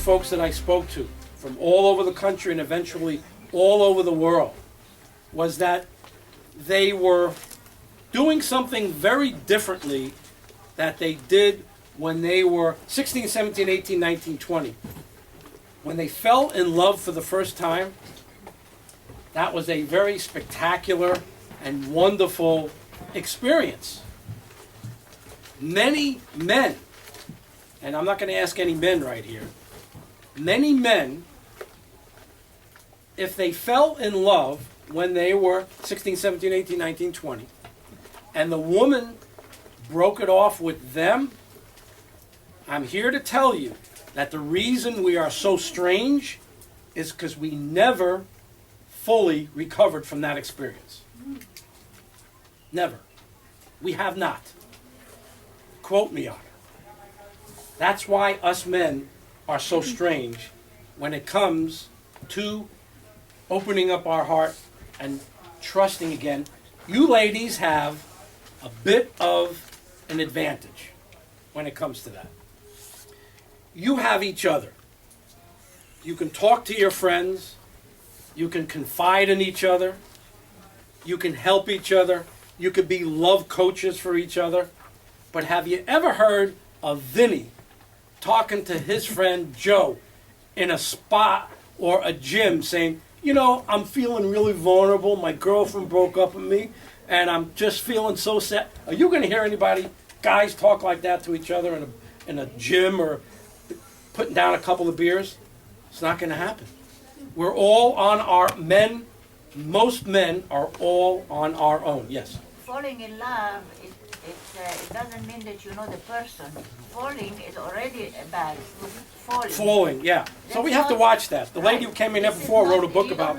folks that I spoke to from all over the country and eventually all over the world was that they were doing something very differently that they did when they were 16, 17, 18, 19, 20. When they fell in love for the first time, that was a very spectacular and wonderful experience. Many men, and I'm not going to ask any men right here, many men, if they fell in love when they were 16, 17, 18, 19, 20, and the woman broke it off with them, I'm here to tell you that the reason we are so strange is because we never fully recovered from that experience. Never. We have not. Quote me on it. That's why us men are so strange when it comes to opening up our heart and trusting again. You ladies have a bit of an advantage when it comes to that. You have each other. You can talk to your friends. You can confide in each other. You can help each other. You could be love coaches for each other. But have you ever heard of Vinny talking to his friend Joe in a spa or a gym saying, you know, I'm feeling really vulnerable. My girlfriend broke up with me, and I'm just feeling so sad. Are you going to hear anybody, guys, talk like that to each other in a gym or putting down a couple of beers? It's not going to happen. We're all on our men. Most men are all on our own. Yes? Falling in love, it doesn't mean that you know the person. Falling is already bad. Falling, yeah. So we have to watch that. The lady who came in here before wrote a book about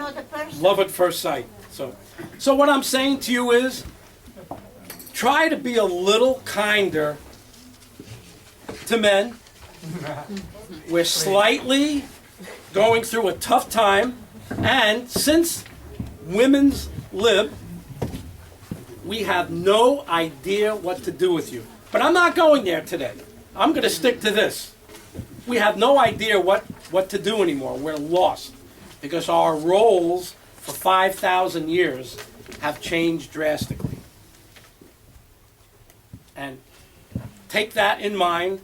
love at first sight. So what I'm saying to you is, try to be a little kinder to men. We're slightly going through a tough time, and since women's lib, we have no idea what to do with you. But I'm not going there today. I'm going to stick to this. We have no idea what to do anymore. We're lost because our roles for 5,000 years have changed drastically. And take that in mind.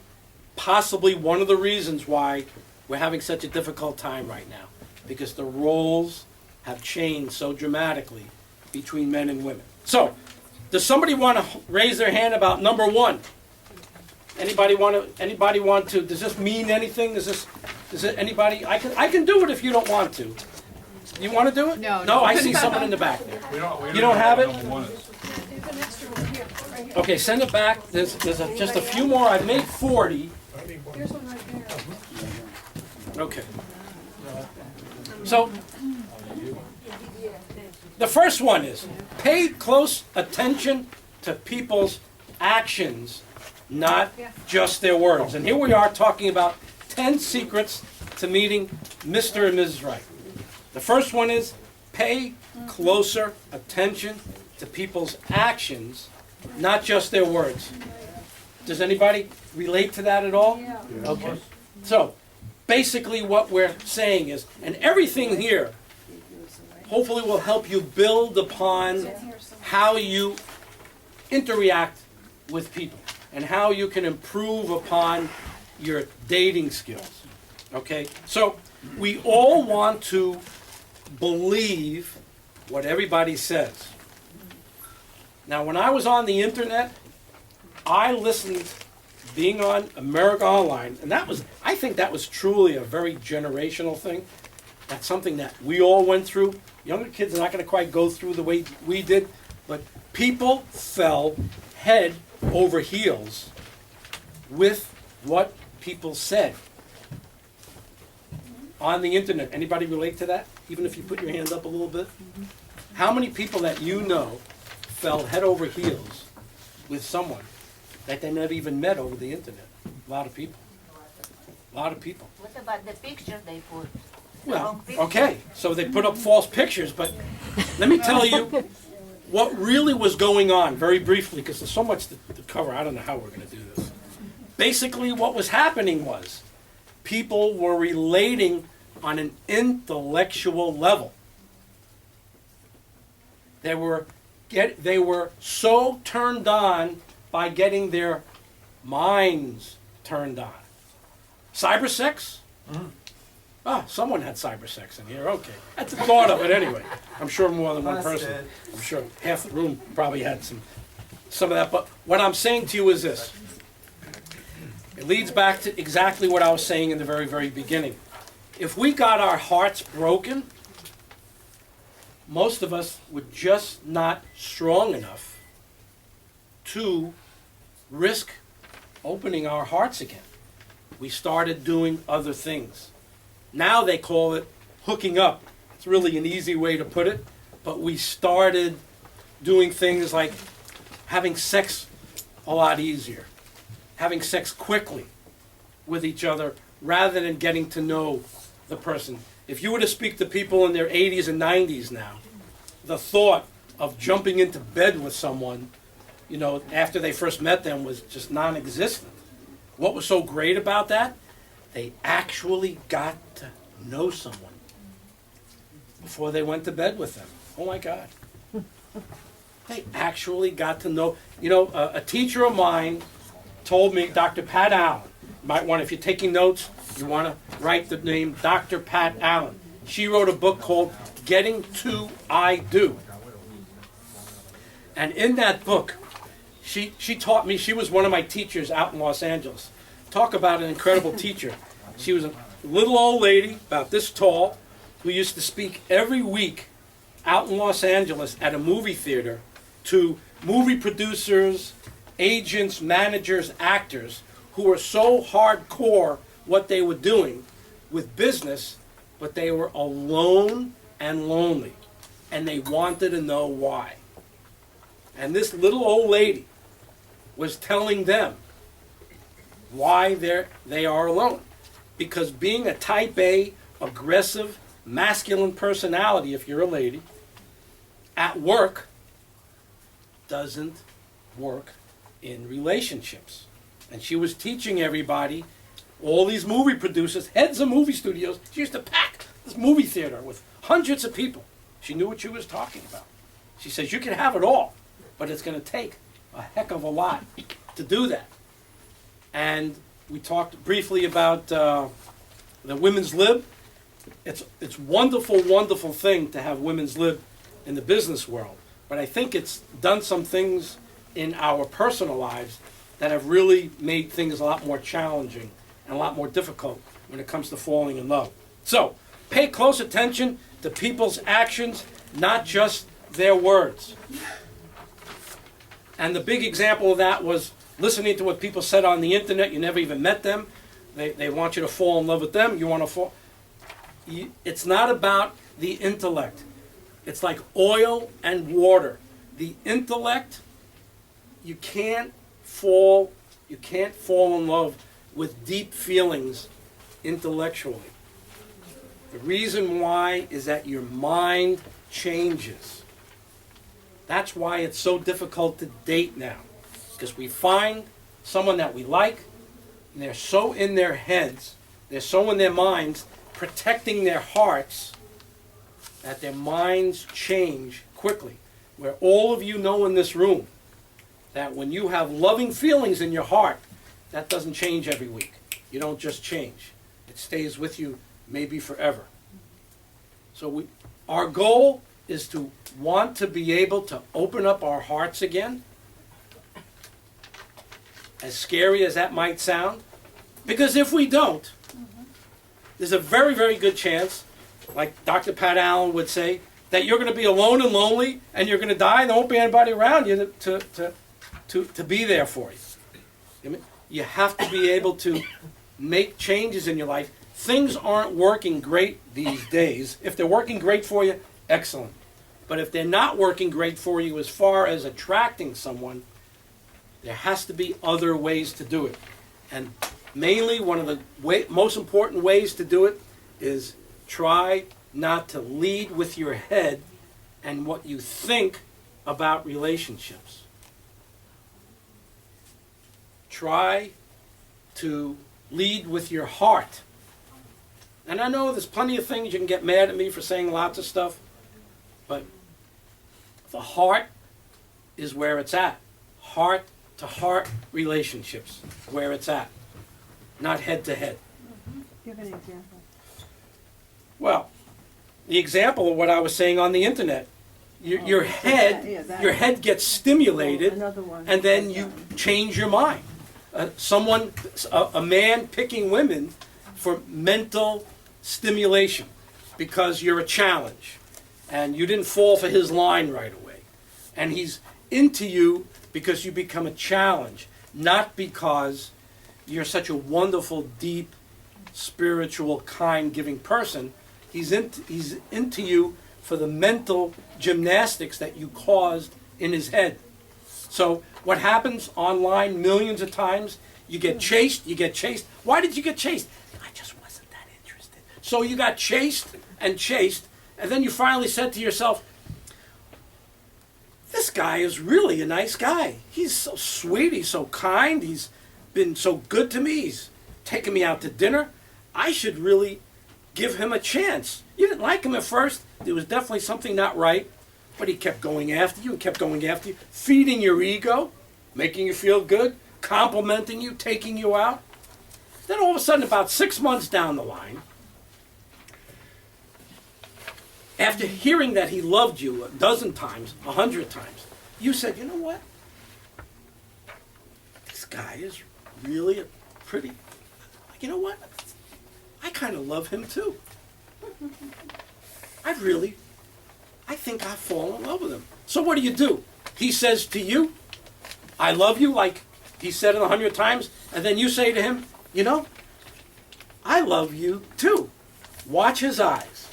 Possibly one of the reasons why we're having such a difficult time right now, because the roles have changed so dramatically between men and women. So, does somebody want to raise their hand about number one? Anybody want to, does this mean anything? Does it anybody, I can do it if you don't want to. You want to do it? No, I see someone in the back there. You don't have it? Okay, send it back. There's just a few more. I've made 40. There's one right there. Okay. So, the first one is, pay close attention to people's actions, not just their words. And here we are talking about 10 secrets to meeting Mr. and Mrs. Right. The first one is, pay closer attention to people's actions, not just their words. Does anybody relate to that at all? Yeah. Okay. So, basically what we're saying is, and everything here hopefully will help you build upon how you interact with people and how you can improve upon your dating skills. Okay? So, we all want to believe what everybody says. Now, when I was on the internet, I listened, being on America Online, and I think that was truly a very generational thing. That's something that we all went through. Younger kids are not going to quite go through the way we did, but people fell head over heels with what people said on the internet. Anybody relate to that? Even if you put your hand up a little bit? How many people that you know fell head over heels with someone that they never even met over the internet? A lot of people. A lot of people. What about the picture they put? Well, okay, so they put up false pictures, but let me tell you what really was going on very briefly, because there's so much to cover. I don't know how we're going to do this. Basically, what was happening was people were relating on an intellectual level. They were so turned on by getting their minds turned on. Cyber sex? Someone had cyber sex in here. Okay. That's the thought of it anyway. I'm sure more than one person. I'm sure half the room probably had some of that. But what I'm saying to you is this. It leads back to exactly what I was saying in the very, very beginning. If we got our hearts broken, most of us were just not strong enough to risk opening our hearts again. We started doing other things. Now they call it hooking up. It's really an easy way to put it, but we started doing things like having sex a lot easier, having sex quickly with each other rather than getting to know the person. If you were to speak to people in their 80s and 90s now, the thought of jumping into bed with someone, after they first met them was just non-existent. What was so great about that? They actually got to know someone before they went to bed with them. Oh my God. They actually got to know. A teacher of mine told me, Dr. Pat Allen, you might want, if you're taking notes, you want to write the name Dr. Pat Allen. She wrote a book called Getting to I Do. And in that book, she taught me, she was one of my teachers out in Los Angeles. Talk about an incredible teacher. She was a little old lady, about this tall, who used to speak every week out in Los Angeles at a movie theater to movie producers, agents, managers, actors who were so hardcore what they were doing with business, but they were alone and lonely, and they wanted to know why. And this little old lady was telling them why they are alone. Because being a type A, aggressive, masculine personality, if you're a lady, at work doesn't work in relationships. And she was teaching everybody, all these movie producers, heads of movie studios. She used to pack this movie theater with hundreds of people. She knew what she was talking about. She says, you can have it all, but it's going to take a heck of a lot to do that. And we talked briefly about the women's lib. It's wonderful, wonderful thing to have women's lib in the business world. But I think it's done some things in our personal lives that have really made things a lot more challenging and a lot more difficult when it comes to falling in love. So, pay close attention to people's actions, not just their words. And the big example of that was listening to what people said on the internet. You never even met them. They want you to fall in love with them. You want to fall. It's not about the intellect. It's like oil and water. The intellect, you can't fall in love with deep feelings intellectually. The reason why is that your mind changes. That's why it's so difficult to date now. Because we find someone that we like, and they're so in their heads, they're so in their minds, protecting their hearts, that their minds change quickly. Where all of you know in this room that when you have loving feelings in your heart, that doesn't change every week. You don't just change. It stays with you maybe forever. So our goal is to want to be able to open up our hearts again, as scary as that might sound, because if we don't, there's a very, very good chance, like Dr. Pat Allen would say, that you're going to be alone and lonely, and you're going to die, and there won't be anybody around you to be there for you. You have to be able to make changes in your life. Things aren't working great these days. If they're working great for you, excellent. But if they're not working great for you as far as attracting someone, there has to be other ways to do it. And mainly one of the most important ways to do it is try not to lead with your head and what you think about relationships. Try to lead with your heart And I know there's plenty of things you can get mad at me for saying lots of stuff, but the heart is where it's at. Heart to heart relationships, where it's at, not head to head. Give an example. Well, the example of what I was saying on the internet, your head gets stimulated, Another one. and then you change your mind. A man picking women for mental stimulation because you're a challenge, and you didn't fall for his line right away, and he's into you because you become a challenge, not because you're such a wonderful, deep, spiritual, kind, giving person. He's into you for the mental gymnastics that you caused in his head. So what happens online millions of times, you get chased. Why did you get chased? I just wasn't that interested. So you got chased, and then you finally said to yourself, this guy is really a nice guy. He's so sweet, he's so kind, he's been so good to me, he's taken me out to dinner. I should really give him a chance. You didn't like him at first. There was definitely something not right, but he kept going after you and kept going after you, feeding your ego, making you feel good, complimenting you, taking you out. Then all of a sudden, about 6 months down the line, after hearing that he loved you a dozen times, 100 times, you said, you know what? This guy is really a pretty, you know what? I kind of love him too. I think I've fallen in love with him. So what do? He says to you, I love you, like he said it 100 times, and then you say to him, you know, I love you too. Watch his eyes.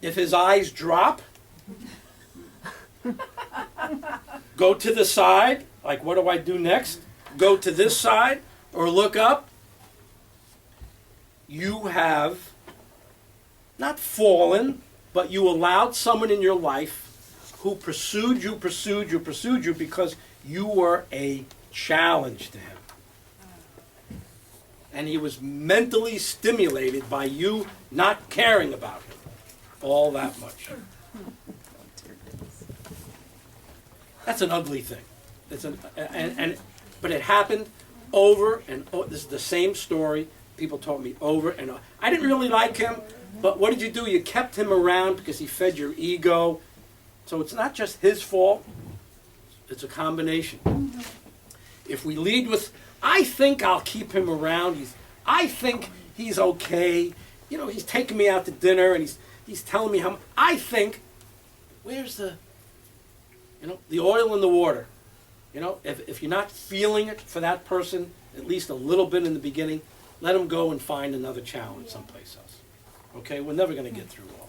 If his eyes drop, go to the side, like what do I do next? Go to this side or look up. You have not fallen, but you allowed someone in your life who pursued you because you were a challenge to him. And he was mentally stimulated by you not caring about him all that much. That's an ugly thing. But it happened over and over. This is the same story. People told me over and over. I didn't really like him, but what did you do? You kept him around because he fed your ego. So it's not just his fault. It's a combination. If we lead with, I think I'll keep him around. I think he's okay. You know, he's taking me out to dinner and he's telling me how. I think, where's the oil in the water? You know, if you're not feeling it for that person, at least a little bit in the beginning, let him go and find another challenge someplace else. Okay, we're never going to get through all